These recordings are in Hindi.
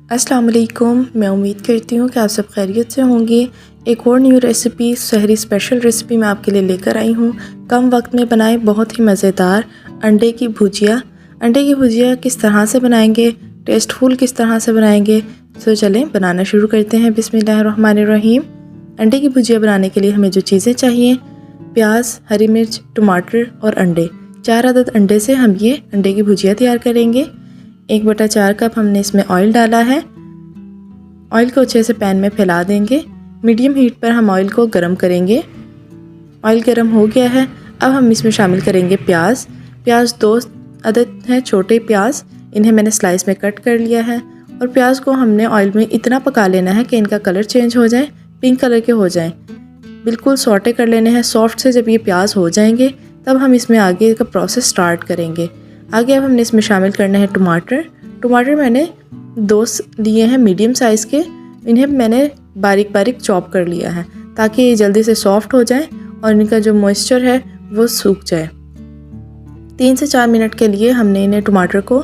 अस्सलाम वालेकुम। मैं उम्मीद करती हूँ कि आप सब खैरियत से होंगे। एक और न्यू रेसिपी, सहरी स्पेशल रेसिपी मैं आपके लिए लेकर आई हूँ। कम वक्त में बनाए बहुत ही मज़ेदार अंडे की भुजिया। अंडे की भुजिया किस तरह से बनाएंगे, टेस्टफुल किस तरह से बनाएंगे, तो चलें बनाना शुरू करते हैं। बिस्मिल्लाहिर्रहमानिर्रहीम। अंडे की भुजिया बनाने के लिए हमें जो चीज़ें चाहिए, प्याज, हरी मिर्च, टमाटर और अंडे। 4 अदद अंडे से हम ये अंडे की भुजिया तैयार करेंगे। 1/4 कप हमने इसमें ऑयल डाला है। ऑयल को अच्छे से पैन में फैला देंगे। मीडियम हीट पर हम ऑयल को गर्म करेंगे। ऑयल गर्म हो गया है। अब हम इसमें शामिल करेंगे प्याज। 2 अदद हैं छोटे प्याज, इन्हें मैंने स्लाइस में कट कर लिया है। और प्याज को हमने ऑयल में इतना पका लेना है कि इनका कलर चेंज हो जाए, पिंक कलर के हो जाएं। बिल्कुल सॉटे कर लेने हैं सॉफ्ट से। जब ये प्याज हो जाएंगे तब हम इसमें आगे का प्रोसेस स्टार्ट करेंगे। आगे अब हमने इसमें शामिल करना है टमाटर मैंने 2 लिए हैं मीडियम साइज़ के। इन्हें मैंने बारीक बारीक चॉप कर लिया है ताकि ये जल्दी से सॉफ्ट हो जाए और इनका जो मॉइस्चर है वो सूख जाए। 3 से 4 मिनट के लिए हमने इन्हें टमाटर को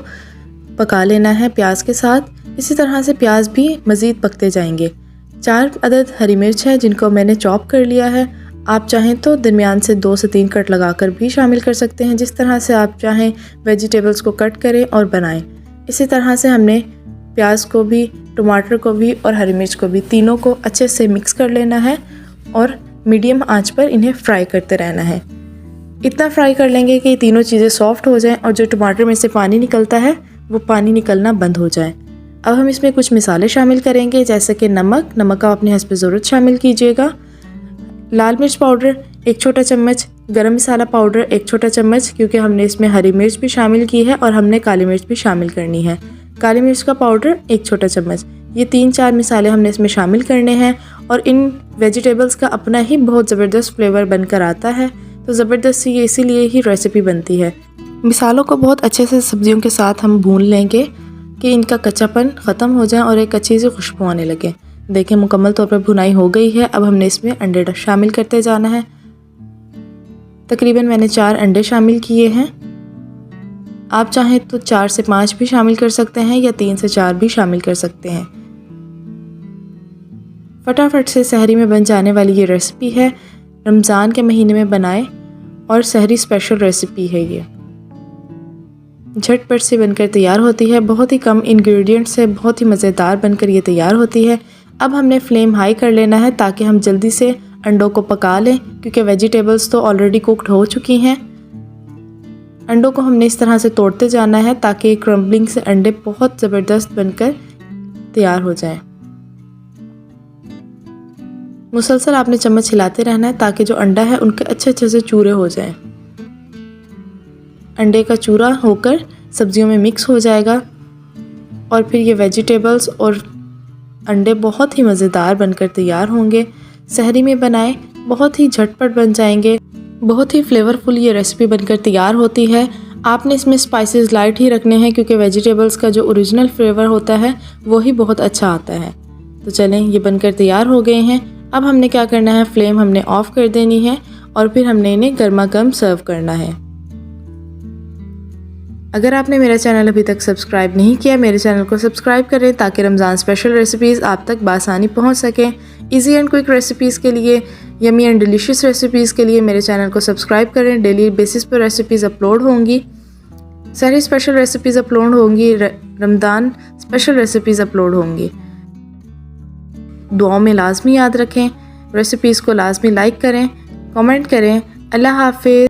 पका लेना है प्याज के साथ। इसी तरह से प्याज भी मज़ीद पकते जाएंगे। 4 अदद हरी मिर्च है जिनको मैंने चॉप कर लिया है। आप चाहें तो दरमियान से 2 से 3 कट लगाकर भी शामिल कर सकते हैं। जिस तरह से आप चाहें वेजिटेबल्स को कट करें और बनाएं। इसी तरह से हमने प्याज को भी, टमाटर को भी और हरी मिर्च को भी, तीनों को अच्छे से मिक्स कर लेना है और मीडियम आंच पर इन्हें फ्राई करते रहना है। इतना फ्राई कर लेंगे कि तीनों चीज़ें सॉफ्ट हो जाएं और जो टमाटर में से पानी निकलता है वो पानी निकलना बंद हो जाए। अब हम इसमें कुछ मिसाले शामिल करेंगे, जैसे कि नमक आप अपने हस्ब ज़रूरत शामिल कीजिएगा। लाल मिर्च पाउडर 1 छोटा चम्मच, गरम मसाला पाउडर 1 छोटा चम्मच, क्योंकि हमने इसमें हरी मिर्च भी शामिल की है और हमने काली मिर्च भी शामिल करनी है। काली मिर्च का पाउडर 1 छोटा चम्मच। ये 3-4 मिसाले हमने इसमें शामिल करने हैं और इन वेजिटेबल्स का अपना ही बहुत ज़बरदस्त फ्लेवर बनकर आता है। तो ज़बरदस्त ये इसीलिए ही रेसिपी बनती है। मिसालों को बहुत अच्छे से सब्जियों के साथ हम भून लेंगे कि इनका कच्चापन ख़त्म हो जाए और एक अच्छी सी खुशबू आने लगे। देखें मुकम्मल तौर पर भुनाई हो गई है। अब हमने इसमें अंडे शामिल करते जाना है। तकरीबन मैंने 4 अंडे शामिल किए हैं। आप चाहें तो 4 से 5 भी शामिल कर सकते हैं या 3 से 4 भी शामिल कर सकते हैं। फटाफट से सहरी में बन जाने वाली ये रेसिपी है। रमज़ान के महीने में बनाएं और सहरी स्पेशल रेसिपी है ये। झटपट से बनकर तैयार होती है। बहुत ही कम इंग्रेडिएंट से बहुत ही मज़ेदार बनकर ये तैयार होती है। अब हमने फ्लेम हाई कर लेना है ताकि हम जल्दी से अंडों को पका लें, क्योंकि वेजिटेबल्स तो ऑलरेडी कुक्ड हो चुकी हैं। अंडों को हमने इस तरह से तोड़ते जाना है ताकि क्रम्बलिंग से अंडे बहुत ज़बरदस्त बनकर तैयार हो जाएं। मुसलसल आपने चम्मच हिलाते रहना है ताकि जो अंडा है उनके अच्छे से चूरे हो जाएं। अंडे का चूरा होकर सब्जियों में मिक्स हो जाएगा और फिर ये वेजिटेबल्स और अंडे बहुत ही मज़ेदार बनकर तैयार होंगे। सहरी में बनाएं, बहुत ही झटपट बन जाएंगे। बहुत ही फ्लेवरफुल ये रेसिपी बनकर तैयार होती है। आपने इसमें स्पाइसेस लाइट ही रखने हैं क्योंकि वेजिटेबल्स का जो ओरिजिनल फ्लेवर होता है वो ही बहुत अच्छा आता है। तो चलें, ये बनकर तैयार हो गए हैं। अब हमने क्या करना है, फ्लेम हमने ऑफ़ कर देनी है और फिर हमने इन्हें गर्मा गर्म सर्व करना है। अगर आपने मेरा चैनल अभी तक सब्सक्राइब नहीं किया, मेरे चैनल को सब्सक्राइब करें ताकि रमज़ान स्पेशल रेसिपीज़ आप तक बआसानी पहुंच सकें। इजी एंड क्विक रेसिपीज़ के लिए, यमी एंड डिलीशियस रेसिपीज़ के लिए मेरे चैनल को सब्सक्राइब करें। डेली बेसिस पर रेसिपीज़ अपलोड होंगी, सारी स्पेशल रेसिपीज़ अपलोड होंगी, रमज़ान स्पेशल रेसिपीज़ अपलोड होंगी। दुआओं में लाजमी याद रखें, रेसिपीज़ को लाजमी लाइक करें, कमेंट करें। अल्लाह हाफ़िज़।